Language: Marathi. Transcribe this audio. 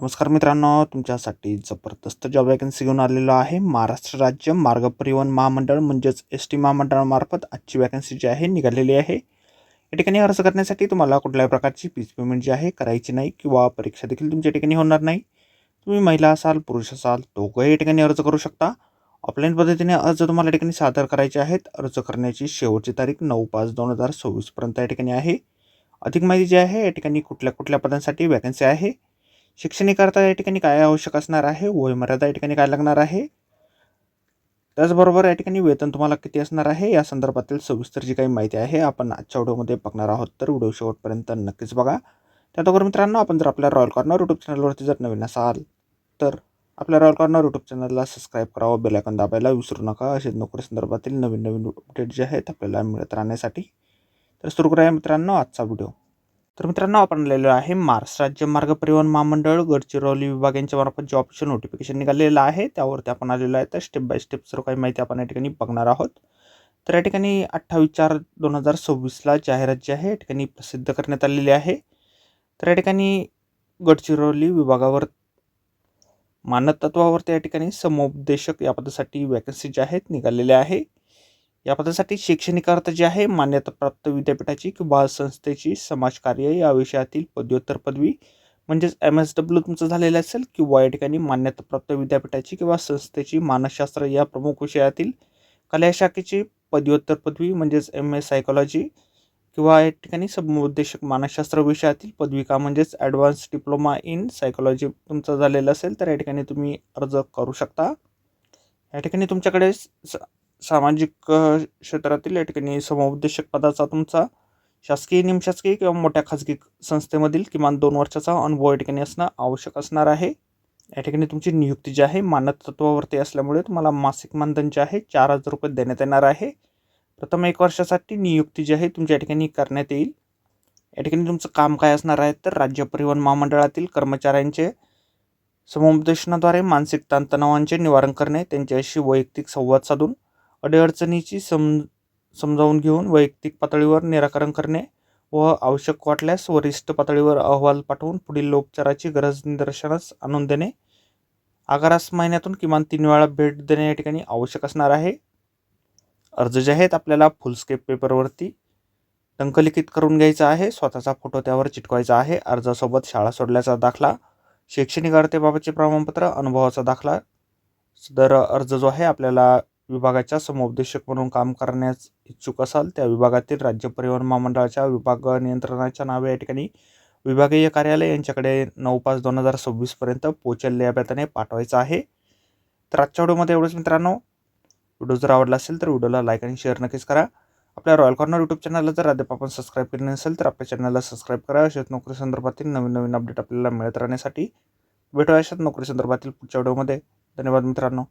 नमस्कार मित्रांनो, तुमच्यासाठी जबरदस्त जॉब वॅकन्सी घेऊन आलेलो आहे. महाराष्ट्र राज्य मार्ग परिवहन महामंडळ म्हणजेच एस-टी महामंडळामार्फत आजची वॅकन्सी जी आहे निघालेली आहे. या ठिकाणी अर्ज करण्यासाठी तुम्हाला कुठल्याही प्रकारची फीस पेमेंट जी आहे करायची नाही किंवा परीक्षा देखील तुमच्या ठिकाणी होणार नाही. तुम्ही महिला असाल, पुरुष असाल, दोघंही या ठिकाणी अर्ज करू शकता. ऑफलाईन पद्धतीने अर्ज तुम्हाला या ठिकाणी सादर करायचे आहेत. अर्ज करण्याची शेवटची तारीख 9/5/2024 पर्यंत या ठिकाणी आहे. अधिक माहिती जी आहे या ठिकाणी कुठल्या कुठल्या पदांसाठी वॅकन्सी आहे, शैक्षणिक या ठिकाणी काय आवश्यक असणार आहे, वयोमर्यादा या ठिकाणी काय लागणार आहे, त्याचबरोबर या ठिकाणी वेतन तुम्हाला किती असणार आहे, या संदर्भातील सविस्तर जी काही माहिती आहे आपण आजच्या व्हिडिओमध्ये बघणार आहोत. तर व्हिडिओ शेवटपर्यंत नक्कीच बघा. त्याचबरोबर मित्रांनो, आपण जर आपल्या रॉयल कॉर्नर यूट्यूब चॅनलवरती जर नवीन असाल तर आपल्या रॉयल कॉर्नर यूट्यूब चॅनलला सबस्क्राईब करावं, बेल आयकॉन दाबायला विसरू नका. असे नोकरी संदर्भातील नवीन नवीन अपडेट जे आहेत आपल्याला मिळत राहण्यासाठी. तर सुरू करूया मित्रांनो आजचा व्हिडिओ. तर मित्रांनो, आपण आलेलो आहे महाराष्ट्र राज्य मार्ग परिवहन महामंडळ गडचिरोली विभाग यांच्या मार्फत जॉबचं नोटिफिकेशन निघालेलं आहे. त्यावरती आपण आलेलो आहे. तर स्टेप बाय स्टेप सर्व काही माहिती आपण या ठिकाणी बघणार आहोत. तर या ठिकाणी 28/4/2026 जाहिरात जी आहे या ठिकाणी प्रसिद्ध करण्यात आलेली आहे. तर या ठिकाणी गडचिरोली विभागावर मानद तत्वावरती या ठिकाणी समुपदेशक या पदासाठी वॅकन्सी जी आहेत निघालेल्या आहे. या पदासाठी शैक्षणिक अर्हता जी आहे मान्यताप्राप्त विद्यापीठाची किंवा संस्थेची समाजकार्य या विषयातील पदव्युत्तर पदवी म्हणजेच MSW तुमचं झालेलं असेल, किंवा या ठिकाणी मान्यताप्राप्त विद्यापीठाची किंवा संस्थेची मानसशास्त्र या प्रमुख विषयातील कला शाखेची पदव्युत्तर पदवी म्हणजेच MA सायकॉलॉजी, किंवा या ठिकाणी समुपदेशक मानसशास्त्र विषयातील पदविका म्हणजेच ॲडव्हान्स डिप्लोमा इन सायकॉलॉजी तुमचं झालेलं असेल तर या ठिकाणी तुम्ही अर्ज करू शकता. या ठिकाणी तुमच्याकडे सामाजिक क्षेत्रातील या ठिकाणी समुपदेशक पदाचा तुमचा शासकीय, निमशासकीय किंवा मोठ्या खाजगी संस्थेमधील किमान 2 वर्षाचा अनुभव या ठिकाणी असणं आवश्यक असणार आहे. या ठिकाणी तुमची नियुक्ती जी आहे मानद तत्वावरती असल्यामुळे तुम्हाला मासिक मानधन जे आहे 4,000 रुपये देण्यात येणार आहे. प्रथम 1 वर्षासाठी नियुक्ती जी आहे तुमच्या ठिकाणी करण्यात येईल. या ठिकाणी तुमचं काम काय असणार आहे, तर राज्य परिवहन महामंडळातील कर्मचाऱ्यांचे समुपदेशनाद्वारे मानसिक ताणतणावांचे निवारण करणे, त्यांच्याशी वैयक्तिक संवाद साधून अडीअडचणीची समजावून घेऊन वैयक्तिक पातळीवर निराकरण करणे व आवश्यक वाटल्यास वरिष्ठ पातळीवर अहवाल पाठवून पुढील उपचाराची गरज निदर्शनास आणून देणे. आगारास महिन्यातून किमान 3 वेळा भेट देणे या ठिकाणी आवश्यक असणार आहे. अर्ज जे आहेत आपल्याला फुलस्केप पेपरवरती टंकलिखित करून घ्यायचा आहे. स्वतःचा फोटो त्यावर चिटकवायचा आहे. अर्जासोबत शाळा सोडल्याचा दाखला, शैक्षणिक अर्हतेबाबतचे प्रमाणपत्र, अनुभवाचा दाखला. सदर अर्ज जो आहे आपल्याला विभागाच्या समुपदेशक म्हणून काम करण्यास इच्छुक असाल त्या विभागातील राज्य परिवहन महामंडळाच्या विभाग नियंत्रणाच्या नावे या ठिकाणी विभागीय कार्यालय यांच्याकडे 9/5/2026 पर्यंत पोचेल या बेताने पाठवायचं आहे. तर आजच्या व्हिडिओमध्ये एवढंच मित्रांनो. व्हिडिओ जर आवडला असेल तर व्हिडिओला लाईक आणि शेअर नक्कीच करा. आपल्या रॉयल कॉर्नर यूट्यूब चॅनलला जर अद्याप आपण सबस्क्राईब केले नसेल तर आपल्या चॅनलला सबस्क्राईब करा. अशाच नोकरी संदर्भातील नवीन नवीन अपडेट आपल्याला मिळत राहण्यासाठी. भेटूया अशाच नोकरी संदर्भातील पुढच्या व्हिडिओमध्ये. धन्यवाद मित्रांनो.